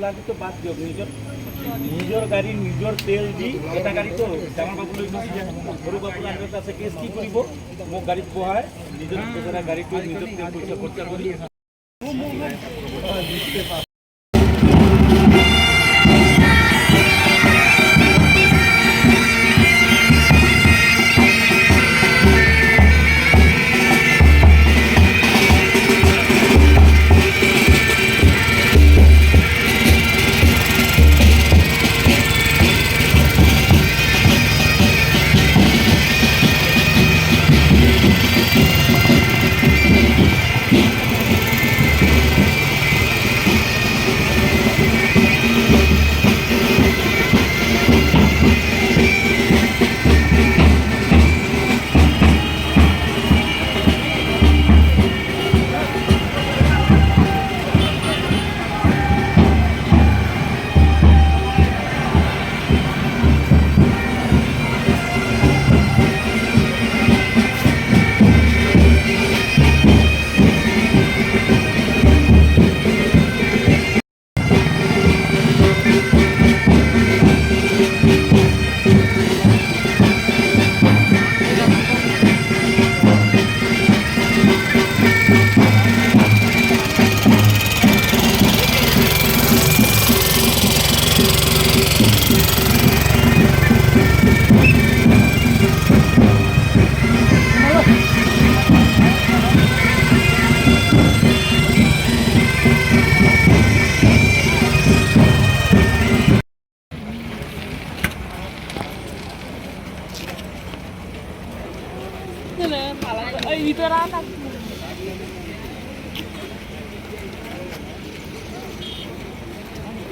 चलाते तो बात दियो निजर गाड़ी निजर तेल दी এটা গাড়ি তো ডাঙৰ বাবু লৈ গুচি যায় সৰু বাবু আনতে আছে কেছ কি কৰিব মোক গাড়ীত বহায় নিজৰ বেচাৰা গাড়ীটো নিজৰ তেল পইচা খৰচা কৰি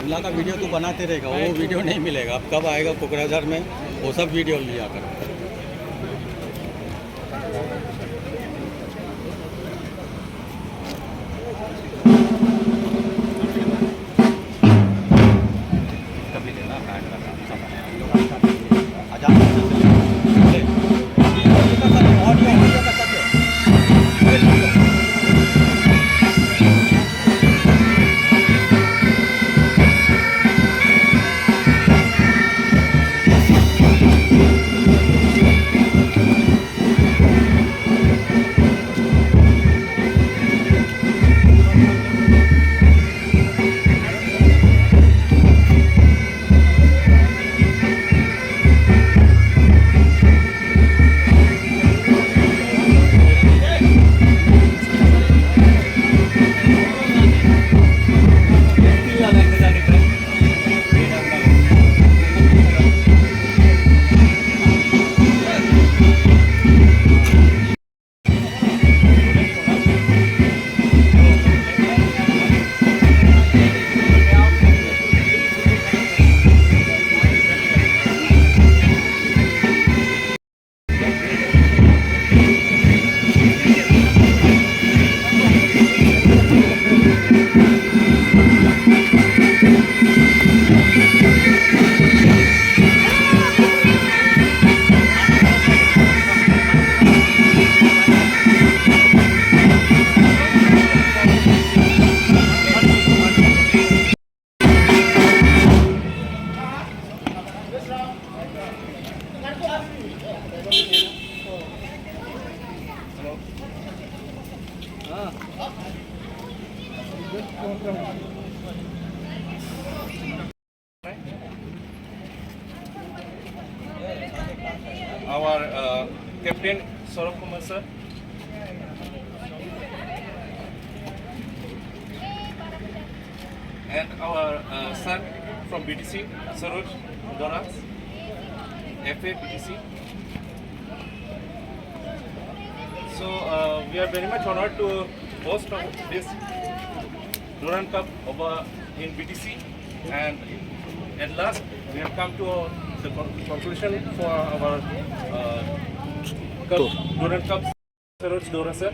ओला का वीडियो तो बनाते रहेगा, वो वीडियो नहीं मिलेगा। अब कब आएगा कोकराझार में, वो सब वीडियो लिया कर। Our Captain Saurabh Kumar sir. And our sir from BTC, Saroj Doras, FA BTC. So we are very much honored to host this Duran Cup over in BTC, and at last we have come to the conclusion for our Duran Cup. Saroj Doras sir.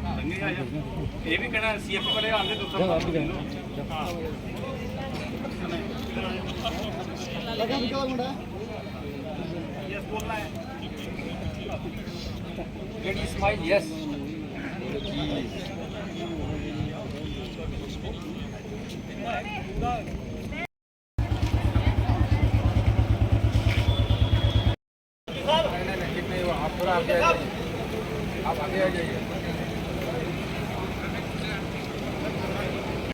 ये भी कहना CFP वाले आते तो सब yes बोलना है Lady smile, yes. आप पूरा आगे आ जाइए, आप आगे आ जाइए।